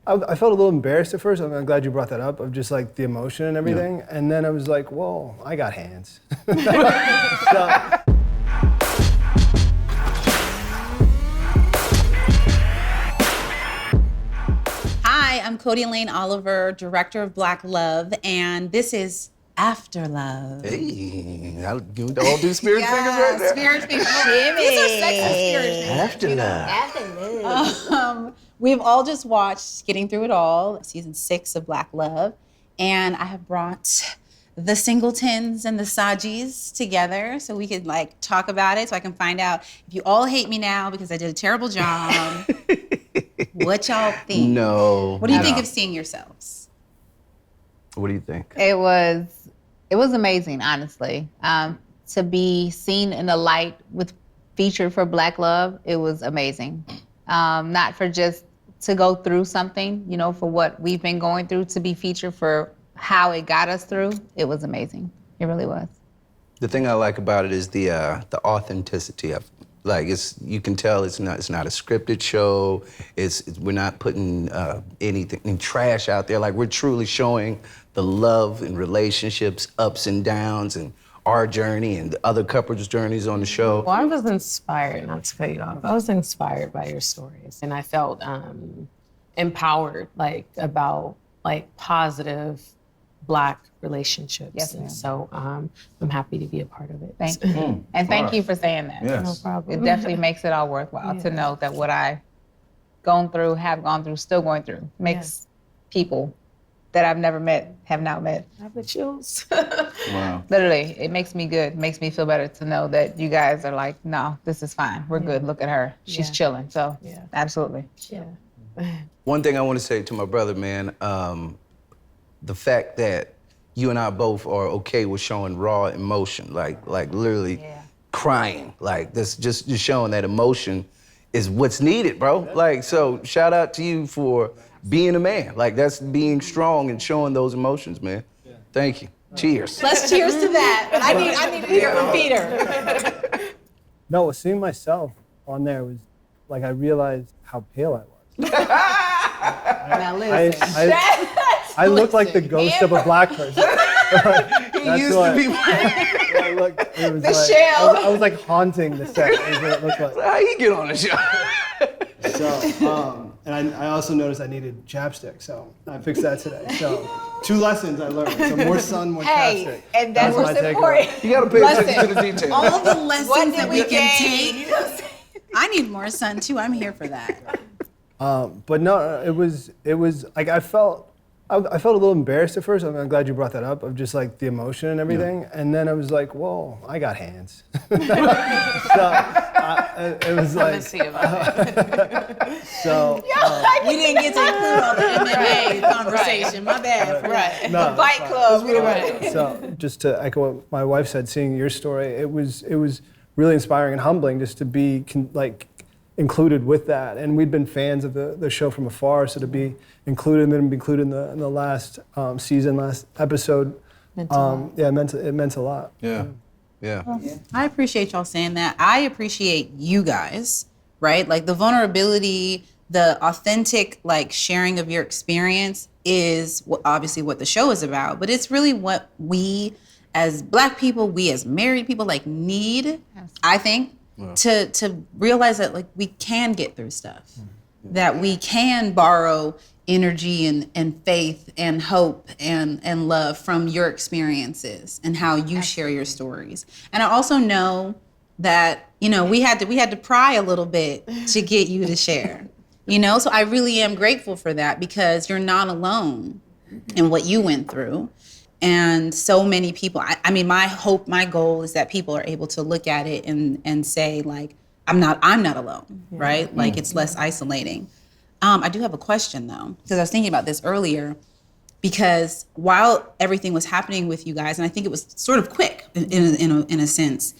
I felt a little embarrassed at first. I'm glad you brought that up, of just like the emotion and everything. Yeah. And then I was like, whoa, I got hands. Hi, I'm Cody Elaine Oliver, director of Black Love, and this is After Love. Hey, you all do spirit fingers right there? Spirit fingers. These are sexy spirit fingers. After Love. After Love. We've all just watched Getting Through It All, season 6 of Black Love, and I have brought the Singletons and the Sajis together so we could like talk about it, so I can find out if you all hate me now because I did a terrible job. What y'all think? No. What do you think of seeing yourselves? What do you think? It was amazing, honestly. To be seen in the light with featured for Black Love, it was amazing. Not for just to go through something, you know, for what we've been going through, to be featured for how it got us through. It was amazing. It really was. The thing I like about it is the authenticity of it. Like, you can tell it's not a scripted show. We're not putting any trash out there. Like, we're truly showing the love and relationships, ups and downs, and our journey and the other couples' journeys on the show. Well, I was inspired, not to cut you off. I was inspired by your stories, and I felt empowered, about positive Black relationships. Yes, and ma'am. so I'm happy to be a part of it. Thank you. And thank you for saying that. Yes. No problem. It definitely makes it all worthwhile to know that what I have gone through, still going through, makes people that I've never met have now met. I have the chills. Wow. Literally, it makes me good. It makes me feel better to know that you guys are like, no, this is fine. We're good. Look at her. She's chilling. So, absolutely. Yeah. One thing I want to say to my brother, man, the fact that you and I both are okay with showing raw emotion, like literally crying, like this, just showing that emotion is what's needed, bro. Like, so shout out to you for being a man. Like, that's being strong and showing those emotions, man. Yeah. Thank you. Cheers. Let's cheers to that. I need to hear from Peter. No, seeing myself on there was like, I realized how pale I was. Now listen. I look like the ghost of a Black person. He used to be. It was The like, shell. I was like haunting the set, is what it looked like. How you get on the show? So, and I also noticed I needed chapstick, so I fixed that today. So, 2 lessons I learned. So more sun, more chapstick. And that's my what's takeaway. important. You gotta pay attention to the details. All the lessons that we can gain? take. I need more sun too. I'm here for that. But no, it was like I felt a little embarrassed at first. I'm glad you brought that up, of just like the emotion and everything. Yeah. And then I was like, whoa, I got hands. So it was like. So We didn't get to include all the MMA conversation. My bad. Right. No, Fight Club. Right. So just to echo what my wife said, seeing your story, it was really inspiring and humbling just to be included with that. And we'd been fans of the show from afar, so to be included and then be included in the last season, last episode, it meant a lot. Yeah. Yeah. Well, I appreciate y'all saying that. I appreciate you guys, right? Like the vulnerability, the authentic sharing of your experience is obviously what the show is about, but it's really what we as Black people, we as married people need, I think, to realize that we can get through stuff, that we can borrow energy and faith and hope and love from your experiences and how you share your stories. And I also know that, we had to pry a little bit to get you to share, so I really am grateful for that, because you're not alone in what you went through. And so many people, I mean, my goal is that people are able to look at it and say, I'm not alone, right? It's less isolating. I do have a question though, because I was thinking about this earlier, because while everything was happening with you guys, and I think it was sort of quick in a sense,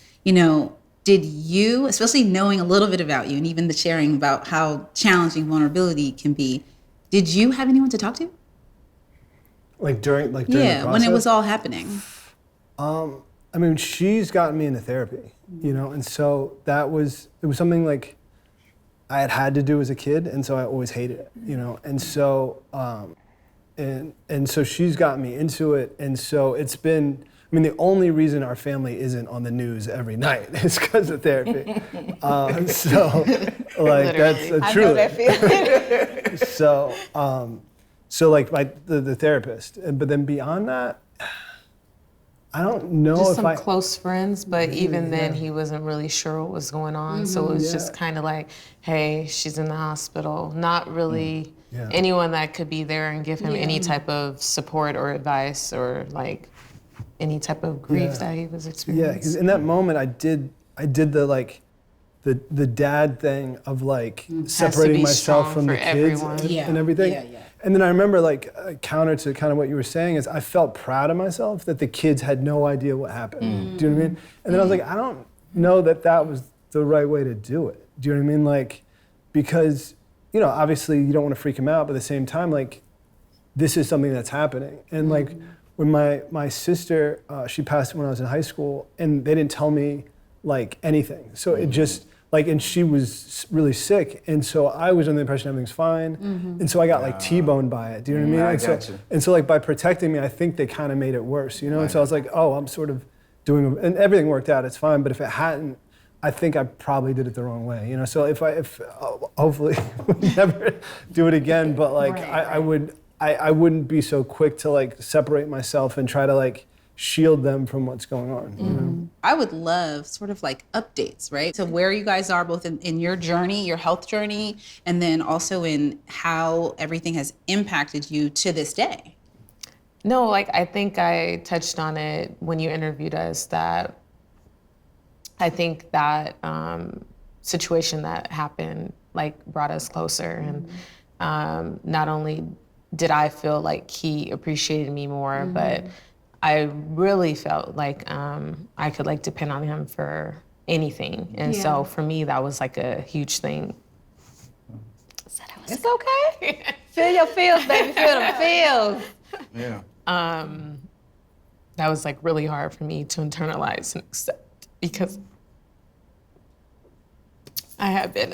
did you, especially knowing a little bit about you and even the sharing about how challenging vulnerability can be, did you have anyone to talk to? During the process? Yeah, when it was all happening. I mean, she's gotten me into therapy, and so it was something had to do as a kid, and so I always hated it, And so, and so she's got me into it, and so it's been. I mean, the only reason our family isn't on the news every night is because of therapy. So, like, that's truly. I know that feeling. So like the therapist, but then beyond that, I don't know Just if some I. close friends, but even then he wasn't really sure what was going on. So it was just kind of like, hey, she's in the hospital. Not really anyone that could be there and give him any type of support or advice or like any type of grief that he was experiencing. Yeah, because in that moment I did the like the dad thing of like separating myself from the kids and everything. Yeah. And then I remember like counter to kind of what you were saying is I felt proud of myself that the kids had no idea what happened. Do you know what I mean? And then I was like, I don't know that was the right way to do it. Do you know what I mean? Like, because, obviously you don't want to freak them out, but at the same time, like, this is something that's happening. And like, when my sister, she passed when I was in high school, and they didn't tell me like anything. So it just, like, and she was really sick, and so I was under the impression everything's fine, and so I got like T-boned by it. Do you know what I mean? And so like by protecting me, I think they kind of made it worse, And so I was like, oh, I'm sort of doing, and everything worked out. It's fine, but if it hadn't, I think I probably did it the wrong way. So if hopefully never do it again, but like I wouldn't be so quick to like separate myself and try to like shield them from what's going on. I would love sort of like updates, right? So where you guys are both in your journey, your health journey, and then also in how everything has impacted you to this day. No, like I think I touched on it when you interviewed us that I think that situation that happened like brought us closer. And not only did I feel like he appreciated me more, but I really felt like I could like depend on him for anything. And so for me, that was like a huge thing. It's okay. Feel your feels, baby. Feel them feels. Yeah. That was like really hard for me to internalize and accept because I have been,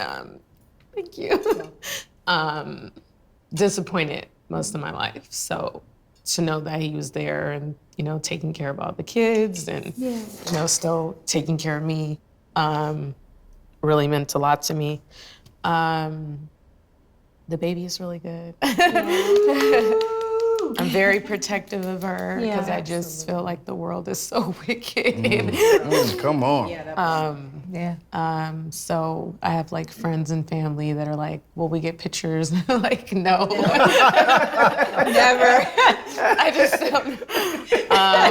thank you, disappointed most of my life. So to know that he was there and, taking care of all the kids and, still taking care of me really meant a lot to me. The baby is really good. I'm very protective of her because I just feel like the world is so wicked. Come on. So I have like friends and family that are like, will we get pictures? Like, no. Never. I just don't.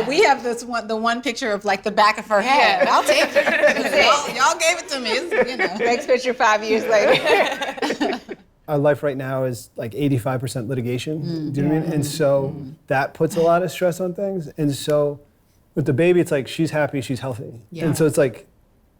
We have the one picture of like the back of her head. I'll take it. Y'all gave it to me. It's, Next picture 5 years later. Our life right now is like 85% litigation. Do you know what I mean? And so that puts a lot of stress on things. And so with the baby, it's like she's happy, she's healthy. And so it's like,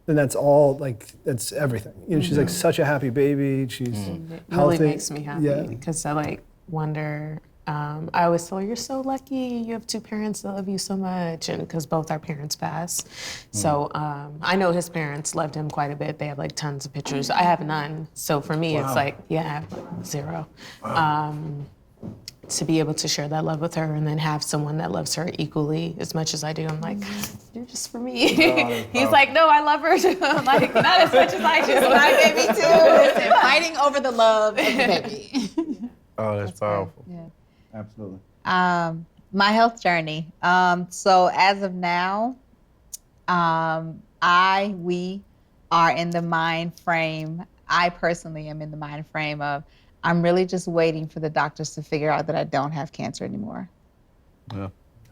then that's all, like, that's everything. She's like such a happy baby. She's It healthy. really makes me happy because I like wonder. I always tell her, you're so lucky. You have two parents that love you so much. And because both our parents passed. So I know his parents loved him quite a bit. They have like tons of pictures. I have none. So for me, it's like, I have like zero. To be able to share that love with her and then have someone that loves her equally as much as I do. I'm like, you're just for me. He's like, no, I love her too. I'm like, not as much as I do. my baby too. Listen, fighting over the love of the baby. Oh, that's powerful. Yeah. Absolutely. My health journey. So as of now, we are in the mind frame. I personally am in the mind frame of I'm really just waiting for the doctors to figure out that I don't have cancer anymore. Yeah.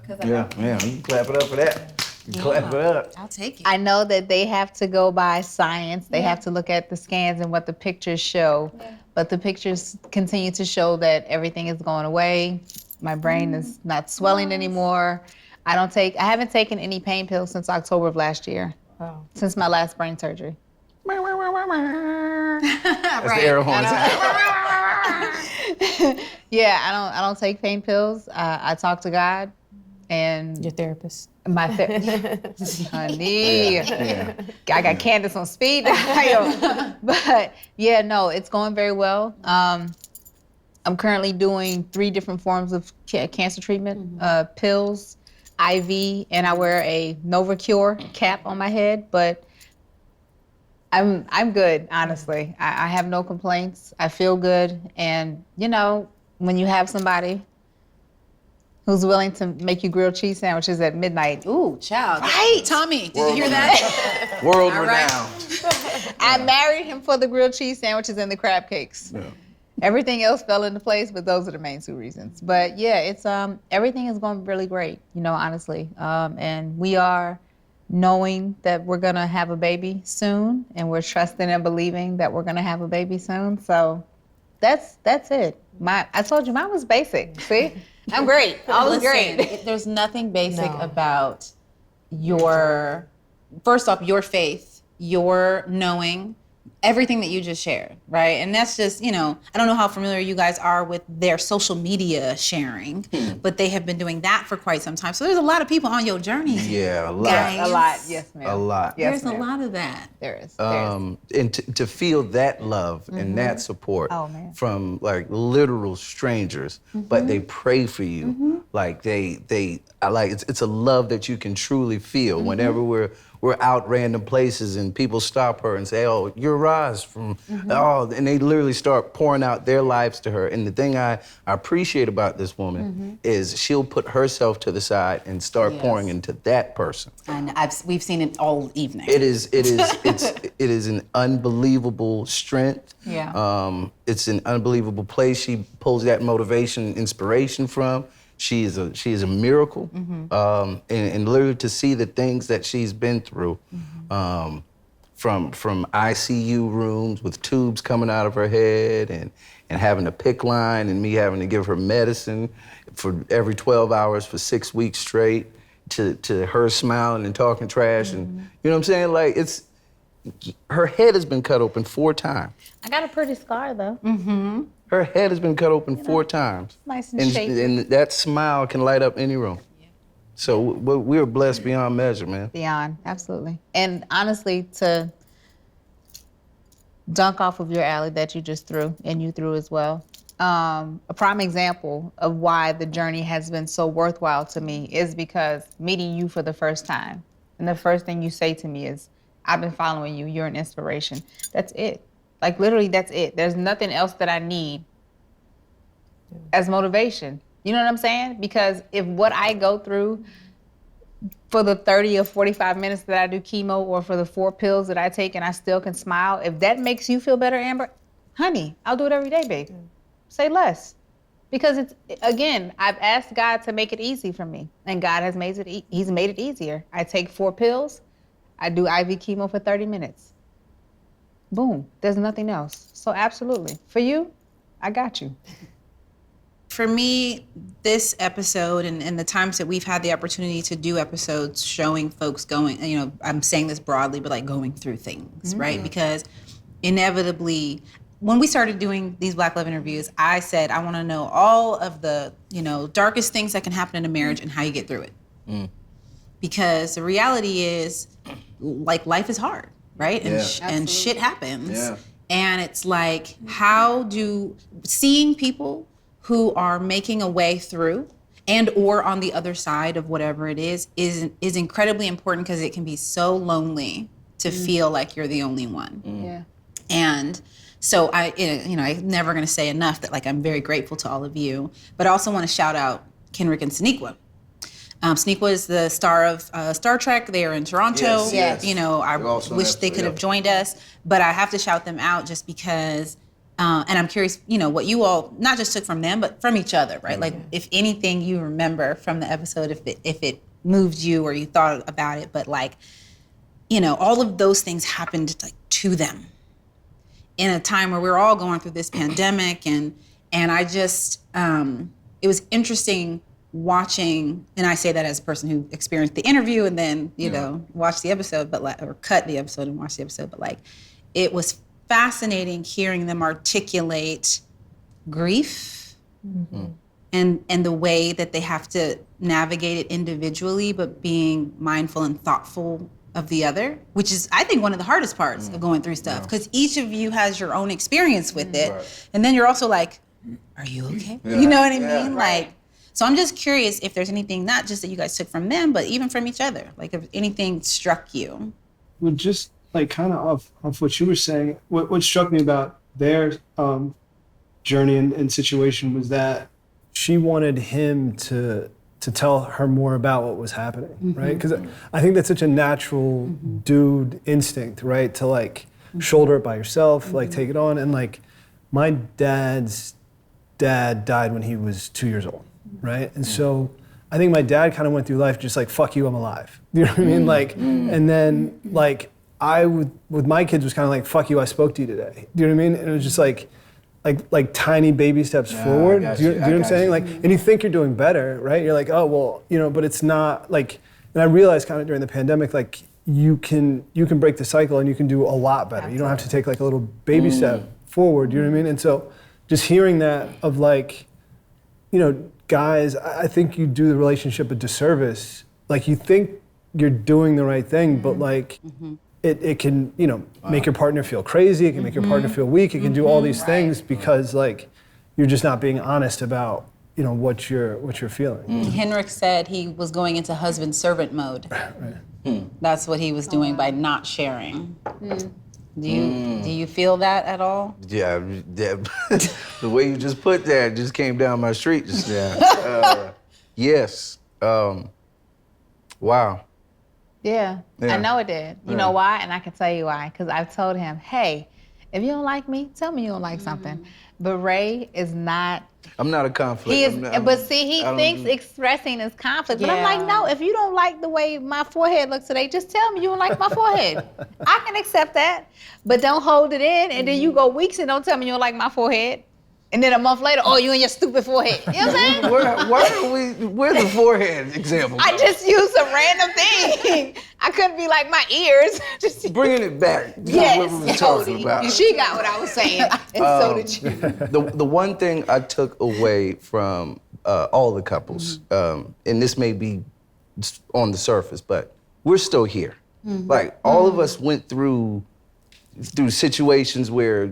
You can clap it up for that. You can clap it up. I'll take it. I know that they have to go by science. They have to look at the scans and what the pictures show. But the pictures continue to show that everything is going away. My brain is not swelling anymore. I haven't taken any pain pills since October of last year. Wow. Since my last brain surgery. That's the air horn. Yeah, I don't take pain pills. I talk to God And Your therapist. my honey, I got Candace on speed dial. But yeah, no, it's going very well. I'm currently doing 3 different forms of cancer treatment, pills, IV, and I wear a NovaCure cap on my head. But I'm good, honestly. I have no complaints. I feel good. And you know, when you have somebody who's willing to make you grilled cheese sandwiches at midnight. Ooh, child. Right. Tommy, did you hear that? World All right. renowned. I married him for the grilled cheese sandwiches and the crab cakes. Yeah. Everything else fell into place, but those are the main 2 reasons. But yeah, it's everything is going really great, you know, honestly. And we are knowing that we're gonna have a baby soon, and we're trusting and believing that we're gonna have a baby soon. So that's it. I told you mine was basic. See? I'm great. All is great. There's nothing basic about first off, your faith, your knowing, everything that you just shared, right? And that's just, you know, I don't know how familiar you guys are with their social media sharing, but they have been doing that for quite some time. So there's a lot of people on your journey. Yeah, a lot. Guys. A lot, yes, ma'am. A lot. Yes, There's ma'am. a lot of that. There is. And to feel that love and that support Oh, man. from like literal strangers, but they pray for you. Like I like it's a love that you can truly feel whenever we're out random places and people stop her and say, "Oh, you're Roz from," and they literally start pouring out their lives to her. And the thing I appreciate about this woman is she'll put herself to the side and start pouring into that person. And we've seen it all evening. It is an unbelievable strength. Yeah. It's an unbelievable place she pulls that motivation and inspiration from. She is a miracle. And literally to see the things that she's been through, from ICU rooms with tubes coming out of her head and having a PICC line and me having to give her medicine for every 12 hours for 6 weeks straight, to her smiling and talking trash, and you know what I'm saying? Like, her head has been cut open 4 times. I got a pretty scar though. Her head has been cut open 4 times. Nice and shapely. And that smile can light up any room. So we're blessed beyond measure, man. Beyond, absolutely. And honestly, to dunk off of your alley that you just threw, and you threw as well, a prime example of why the journey has been so worthwhile to me is because meeting you for the first time, and the first thing you say to me is, "I've been following you, you're an inspiration." That's it. Like, literally, that's it. There's nothing else that I need as motivation. You know what I'm saying? Because if what I go through for the 30 or 45 minutes that I do chemo, or for the 4 pills that I take and I still can smile, if that makes you feel better, Amber, honey, I'll do it every day, babe. Say less. Because again, I've asked God to make it easy for me, and God has made it, he's made it easier. I take 4 pills, I do IV chemo for 30 minutes. Boom, there's nothing else. So absolutely, for you, I got you. For me, this episode and the times that we've had the opportunity to do episodes showing folks going, you know, I'm saying this broadly, but like going through things, right? Because inevitably, when we started doing these Black Love interviews, I said, I want to know all of the, you know, darkest things that can happen in a marriage and how you get through it. Because the reality is, like, life is hard, right? And shit happens. Yeah. And it's like, seeing people who are making a way through and or on the other side of whatever it is incredibly important, because it can be so lonely to feel like you're the only one. Yeah. And so I'm never going to say enough that, like, I'm very grateful to all of you, but I also want to shout out Kenrick and Sonequa. Sonequa is the star of Star Trek. They are in Toronto. Yes. You know, I wish they could have joined us, but I have to shout them out just because, and I'm curious, you know, what you all not just took from them, but from each other, right? Like, if anything you remember from the episode, if it moved you or you thought about it, but like, you know, all of those things happened like to them in a time where we're all going through this pandemic, and I just, it was interesting watching, and I say that as a person who experienced the interview and then, you know, watched the episode, but like, or cut the episode and watched the episode, but like, it was fascinating hearing them articulate grief and the way that they have to navigate it individually, but being mindful and thoughtful of the other, which is, I think, one of the hardest parts of going through stuff, because each of you has your own experience with it. Right. And then you're also like, are you okay? Yeah. You know what I mean? Right. Like, so I'm just curious if there's anything, not just that you guys took from them, but even from each other. Like if anything struck you. Well, just like kind of off what you were saying, what struck me about their journey and situation was that she wanted him to tell her more about what was happening, right? Because I think that's such a natural dude instinct, right? To like shoulder it by yourself, like take it on. And like my dad's dad died when he was 2 years old, right? And so I think my dad kind of went through life just like, fuck you, I'm alive. You know what I mean? Like, and then like I with my kids was kind of like, fuck you, I spoke to you today. Do you know what I mean? And it was just like tiny baby steps forward. Do you know what I'm saying? Like, and you think you're doing better, right? You're like, oh, well, you know, but it's not like, and I realized kind of during the pandemic, like you can break the cycle and you can do a lot better. You don't have to take like a little baby step forward, you know what I mean? And so just hearing that of like, you know, guys, I think you do the relationship a disservice. Like you think you're doing the right thing, but like, it can, you know, make your partner feel crazy. It can make your partner feel weak. It can do all these things because like you're just not being honest about, you know, what you're feeling. Henrik said he was going into husband servant mode. That's what he was doing by not sharing. Do you feel that at all? Yeah, the way you just put that just came down my street just now. Yes. Wow. Yeah, I know it did. You know why? And I can tell you why. Because I've told him, hey, if you don't like me, tell me you don't like something. But Ray is not. I'm not a conflict. He is, but see, he thinks expressing is conflict. But I'm like, no, if you don't like the way my forehead looks today, just tell me you don't like my forehead. I can accept that. But don't hold it in, and then you go weeks and don't tell me you don't like my forehead. And then a month later, oh, you and your stupid forehead. You know what I'm saying? Where's the forehead example? I just used a random thing. I couldn't be like my ears. Just bringing it back. Yes, what we were talking about. She got what I was saying, and so did you. The one thing I took away from all the couples, and this may be on the surface, but we're still here. Like all of us went through situations where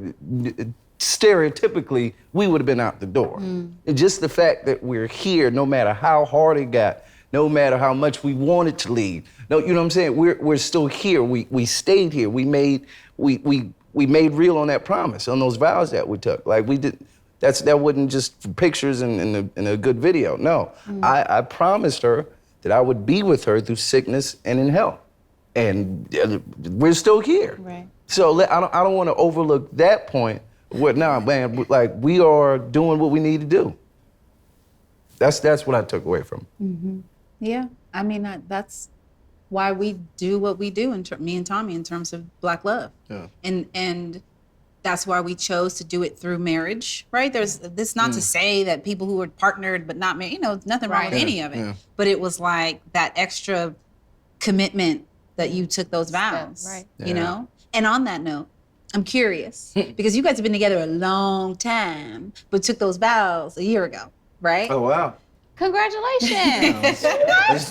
stereotypically, we would have been out the door. And just the fact that we're here, no matter how hard it got, no matter how much we wanted to leave, no, you know what I'm saying? We're still here. We stayed here. We made real on that promise, on those vows that we took. Like we did. That wasn't just for pictures and a good video. No, I promised her that I would be with her through sickness and in health, and we're still here. Right. So I don't want to overlook that point. Man, like we are doing what we need to do. That's what I took away from it. Yeah, I mean that's why we do what we do. Me and Tommy, in terms of Black love, and that's why we chose to do it through marriage. Right? There's this not to say that people who are partnered but not married, you know, nothing wrong with any of it. Yeah. But it was like that extra commitment that you took those vows. Right. You know. And on that note, I'm curious, because you guys have been together a long time, but took those vows a year ago, right? Oh, wow. Congratulations.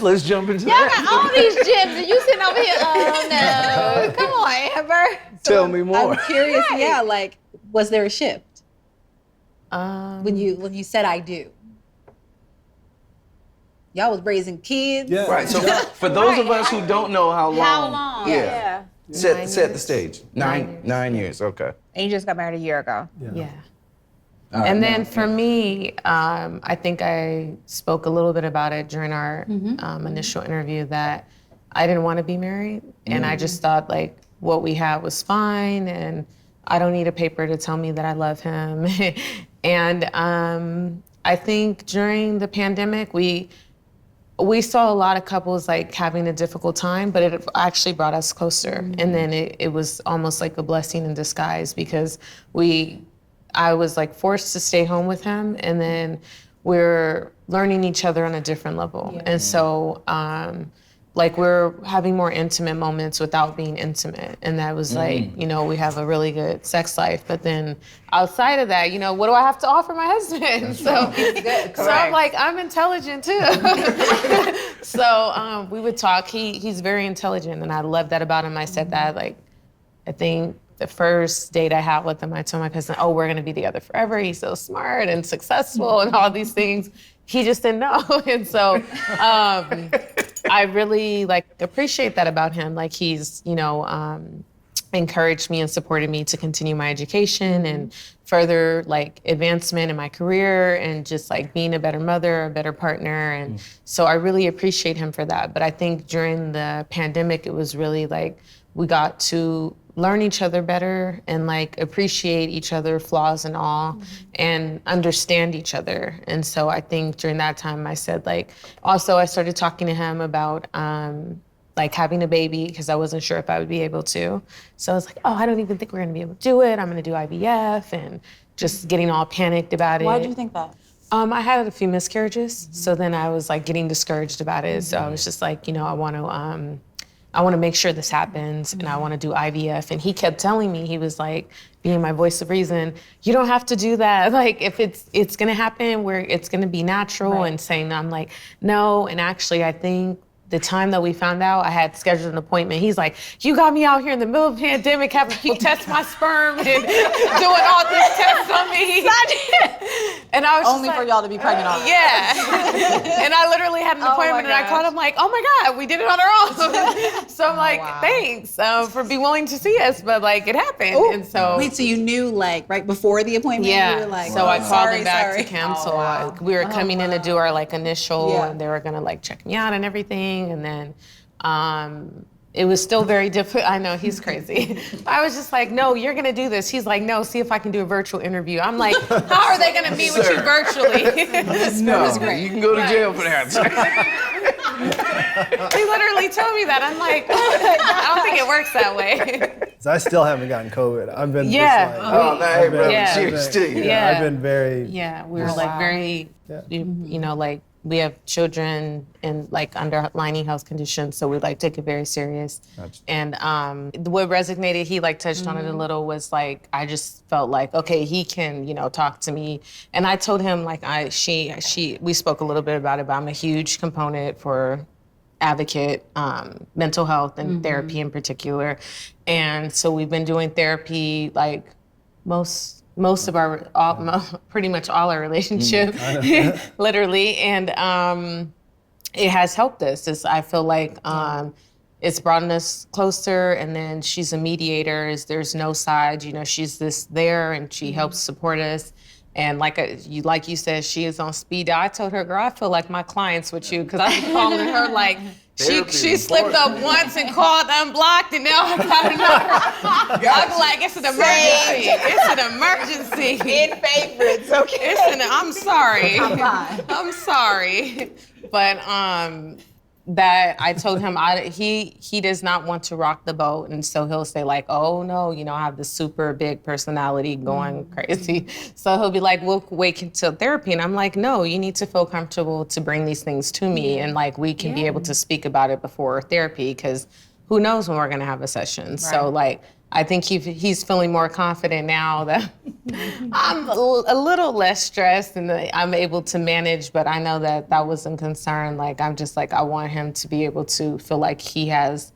Let's jump into Y'all got all these gems, and you sitting over here, oh no. Come on, Amber. Tell me more. I'm curious, like, was there a shift? When you said I do? Y'all was raising kids? Yeah. Right, so for those of us who don't know how long. How long? Yeah. Set the stage. 9 years, okay. And you just got married a year ago. Yeah. And then for me, I think I spoke a little bit about it during our initial interview that I didn't want to be married. And I just thought like what we had was fine and I don't need a paper to tell me that I love him. And I think during the pandemic, we saw a lot of couples like having a difficult time, but it actually brought us closer. And then it was almost like a blessing in disguise because I was like forced to stay home with him, and then we're learning each other on a different level. Yeah. And so like we're having more intimate moments without being intimate. And that was like, you know, we have a really good sex life. But then outside of that, you know, what do I have to offer my husband? So I'm like, I'm intelligent too. So we would talk. He's very intelligent, and I love that about him. I said that, like, I think the first date I had with him, I told my cousin, oh, we're gonna be together forever. He's so smart and successful and all these things. He just didn't know. And so I really like appreciate that about him. Like he's, you know, encouraged me and supported me to continue my education and further like advancement in my career and just like being a better mother, a better partner. And so I really appreciate him for that. But I think during the pandemic, it was really like we got to learn each other better and like appreciate each other, flaws and all, and understand each other. And so I think during that time I said like, also I started talking to him about like having a baby because I wasn't sure if I would be able to. So I was like, oh, I don't even think we're gonna be able to do it. I'm gonna do IVF and just getting all panicked about it. Why do you think that? I had a few miscarriages. So then I was like getting discouraged about it. So I was just like, you know, I want to make sure this happens and I want to do IVF. And he kept telling me, he was like, being my voice of reason, you don't have to do that. Like if it's going to happen where it's going to be natural and saying, I'm like, no. And actually I think the time that we found out, I had scheduled an appointment. He's like, you got me out here in the middle of the pandemic having people test my sperm and doing all these tests on me. And I was Only just for like, y'all to be pregnant on. yeah. And I literally had an appointment and I called him like, oh my God, we did it on our own. So I'm like, thanks for being willing to see us, but like it happened. Ooh. And so. Wait, so you knew like right before the appointment? Yeah, You were like, so I called sorry, him back sorry. to cancel. We were coming in to do our like initial and they were gonna like check me out and everything. And then it was still very difficult. I know, he's crazy. I was just like, no, you're gonna do this. He's like, no, see if I can do a virtual interview. I'm like, how are they gonna meet with you virtually? No, you can go to jail for that. He literally told me that. I'm like, I don't think it works that way. I still haven't gotten COVID. I've been Yeah. just like, Oh, no, hey, bro, Yeah. cheers to you. Yeah. I've been very, Yeah, we were like very, you know, like we have children in like underlying health conditions, so we like take it very serious. Gotcha. And what resonated, he like touched on it a little, was like I just felt like, okay, he can, you know, talk to me. And I told him like we spoke a little bit about it, but I'm a huge component for advocate, mental health and therapy in particular. And so we've been doing therapy like most of our, pretty much all our relationship, literally. And it has helped us. I feel like it's brought us closer. And then she's a mediator. There's no side, you know, she's there and she helps support us. And like you said, she is on speed dial. I told her, girl, I feel like my clients with you, because I've been calling her like, she slipped up once and called unblocked, and now I got another. I'm like, it's an emergency. It's an emergency. In favorites, okay. I'm sorry. I'm fine. I'm sorry. But that I told him he does not want to rock the boat, and so he'll say like, oh no, you know, I have this super big personality going crazy. So he'll be like, we'll wait until therapy, and I'm like, no, you need to feel comfortable to bring these things to me, and like we can be able to speak about it before therapy, because who knows when we're gonna have a session. Right. So like, I think he's feeling more confident now that I'm a little less stressed and I'm able to manage, but I know that wasn't concern. Like, I'm just like, I want him to be able to feel like he has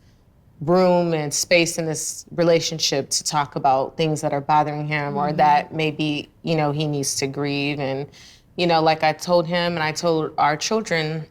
room and space in this relationship to talk about things that are bothering him or that maybe, you know, he needs to grieve. And, you know, like I told him and I told our children,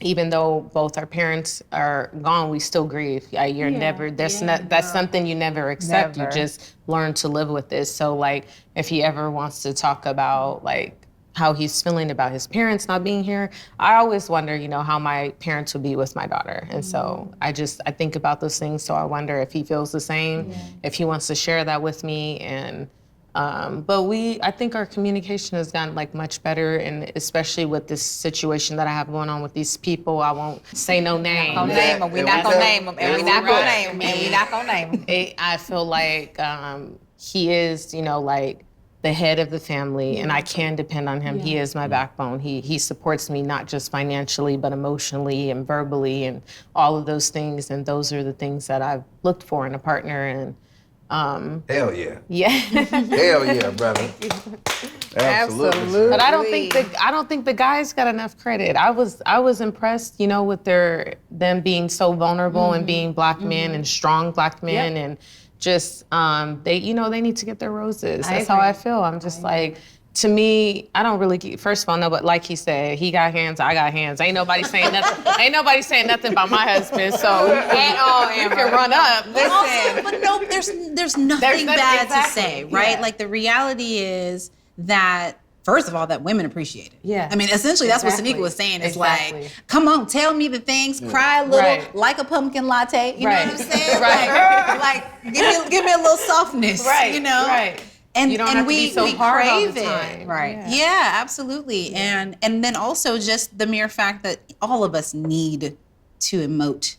even though both our parents are gone, we still grieve. That's something you never accept. Never. You just learn to live with this. So like, if he ever wants to talk about like how he's feeling about his parents not being here, I always wonder, you know, how my parents would be with my daughter. And so I think about those things. So I wonder if he feels the same, if he wants to share that with me. And but I think our communication has gotten like much better, and especially with this situation that I have going on with these people, I won't say no names. We're not gonna name them, and we're not gonna name them, and we're not gonna name them. I feel like he is, you know, like the head of the family, and I can depend on him. He is my backbone. He supports me not just financially, but emotionally and verbally, and all of those things. And those are the things that I've looked for in a partner. And Hell yeah. yeah. Hell yeah, brother. Absolutely. But I don't think the guys got enough credit. I was impressed, you know, with them being so vulnerable and being black men and strong black men and just they need to get their roses. That's how I feel. I'm just like, to me, I don't really first of all, no, but like he said, he got hands, I got hands. Ain't nobody saying nothing. Ain't nobody saying nothing about my husband. So at all, you can run up. Also, but no, there's nothing bad to exactly, say, right? Like the reality is that first of all, that women appreciate it. Yeah. I mean, essentially that's what Sanika was saying. It's like, come on, tell me the things, cry a little, like a pumpkin latte. You know what I'm saying? Like give me a little softness. You know? Right. And you don't have to be so hard all the crave time. it. Right. Yeah, absolutely. Yeah. And then also just the mere fact that all of us need to emote.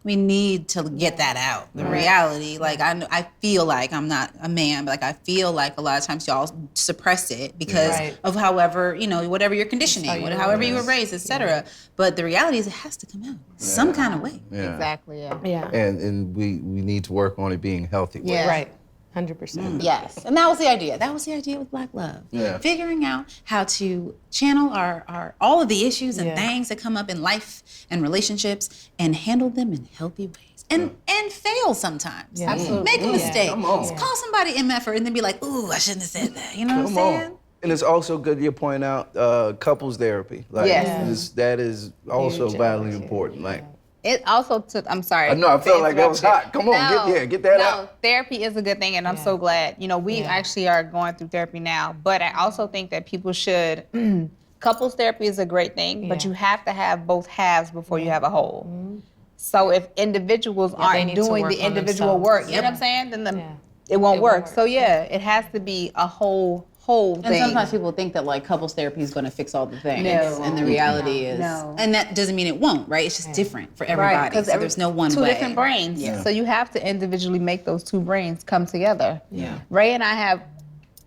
We need to get that out. The reality, like I feel like I'm not a man, but like I feel like a lot of times y'all suppress it because of however, whatever your conditioning, however you were raised, etc. But the reality is it has to come out some kind of way. Yeah. Exactly. Yeah. And we need to work on it being healthy. Yeah. Right. 100%. Yes, and that was the idea. That was the idea with Black Love. Yeah. Figuring out how to channel our all of the issues and things that come up in life and relationships and handle them in healthy ways. And fail sometimes. Absolutely. Make a mistake. Come on. Call somebody MFer and then be like, ooh, I shouldn't have said that. You know what I'm saying? And it's also good you point out couples therapy. Like that is also vitally important. Like It also took, I'm sorry. I know, I felt like that was hot. Come on, get that out. Therapy is a good thing, and I'm so glad. We actually are going through therapy now, but I also think that people should, couples therapy is a great thing, but you have to have both halves before you have a whole. So if individuals aren't doing the individual work, you know what I'm saying, then it won't work. So it has to be a whole thing. And sometimes people think that like couples therapy is going to fix all the things. No. And the reality is, and that doesn't mean it won't, right? It's just different for everybody. Right, because so there's no one two way. different brains. Yeah. So you have to individually make those two brains come together. Yeah. Ray and I have,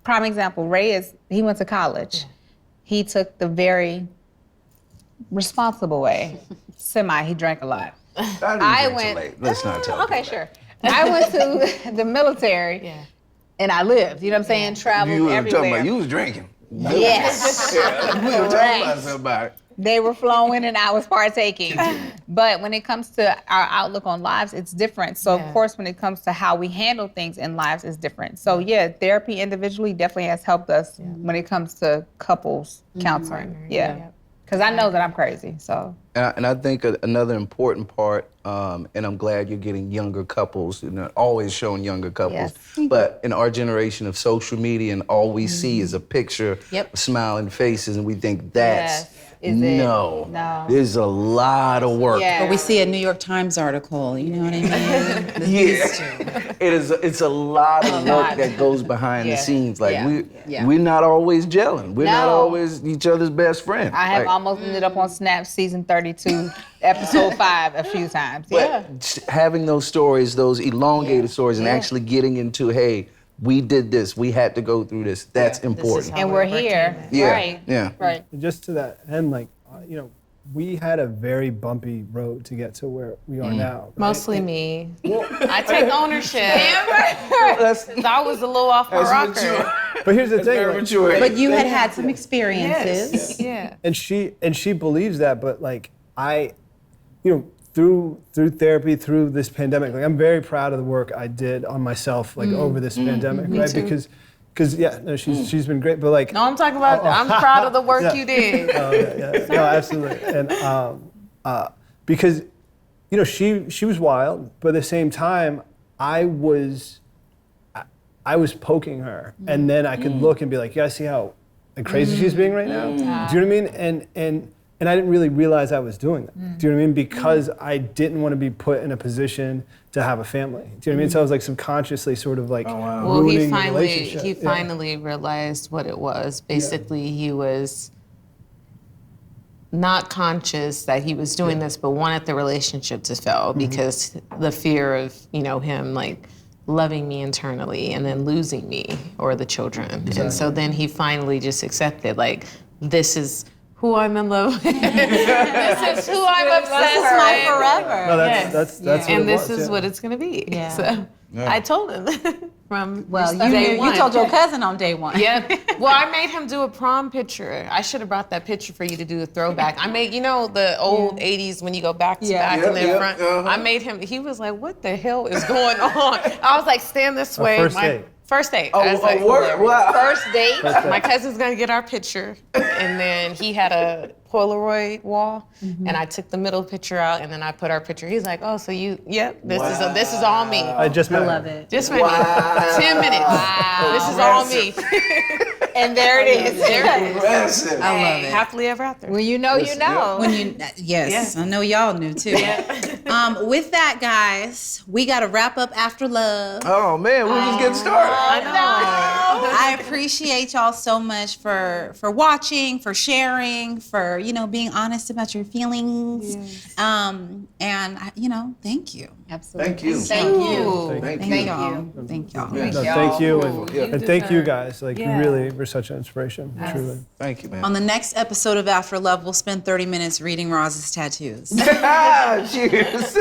prime example, he went to college. He took the very responsible way. He drank a lot. I went. Late. Let's not tell. Okay, sure. I went to the military. And I lived, you know what I'm saying? Traveled everywhere. You was drinking. Yes. We were talking about somebody. They were flowing and I was partaking. But when it comes to our outlook on lives, it's different. So of course, when it comes to how we handle things in lives, it's different. So therapy individually definitely has helped us when it comes to couples counseling. Because I know that I'm crazy, so. And I think another important part, and I'm glad you're getting younger couples, always showing younger couples, but in our generation of social media and all we see is a picture of smiling faces and we think that's, no, there's a lot of work. Or we see a New York Times article, you know what I mean? It's a lot of work that goes behind the scenes. Like we're not always gelling. We're not always each other's best friend. I have almost ended up on Snap season 32, episode 5 a few times. But having those stories, those elongated stories, and actually getting into, hey, we did this, we had to go through this. That's important. And we're here. Right. Right. Just to that end, like, we had a very bumpy road to get to where we are now. Right? Mostly me. I take ownership. I was a little off my rocker. But here's the thing. But you had some experiences. And she believes that, but like through therapy, through this pandemic, like I'm very proud of the work I did on myself, like over this pandemic, right? Too. Because she's been great, but like No, I'm talking about. I'm proud of the work you did. No, absolutely, and because she was wild, but at the same time I was poking her, and then I could look and be like, you guys see how crazy she's being right now? Do you know what I mean? And I didn't really realize I was doing that. Do you know what I mean? Because I didn't want to be put in a position to have a family. Do you know what I mean? So I was like subconsciously sort of like ruining the relationship. He finally realized what it was. Basically, he was not conscious that he was doing this, but wanted the relationship to fail because the fear of him like loving me internally and then losing me or the children. And so then he finally just accepted, like, this is who I'm in love with. This is who I'm obsessed with. my forever. No, that's what And it this was, is yeah. what it's gonna be. Yeah. So I told him from Well, day one. you told your cousin on day one. Yep. Well, I made him do a prom picture. I should have brought that picture for you to do a throwback. I made, the old 80s when you go back to back and then front. I made him, he was like, what the hell is going on? I was like, stand this way. first date. First date. Oh, I was like, wow. First date. My cousin's gonna get our picture. And then he had a Polaroid wall, and I took the middle picture out, and then I put our picture. He's like, oh, so this is all me. I just met I her. love it. Just maybe 10 minutes. This is all me. And there it is. There it is. Impressive. I love it. Happily ever after. When you know, you know. When you, yes, I know y'all knew too. With that, guys, we got to wrap up After Love. Oh man, we're just getting started. I appreciate y'all so much for watching, for sharing, for being honest about your feelings. And thank you. Absolutely. Thank you. Thank you. Thank Thank you. y'all. Thank y'all. Yeah. No, thank you, Yeah. and thank you guys. Like, you really were such an inspiration, truly. Thank you, man. On the next episode of After Love, we'll spend 30 minutes reading Roz's tattoos. Cheers.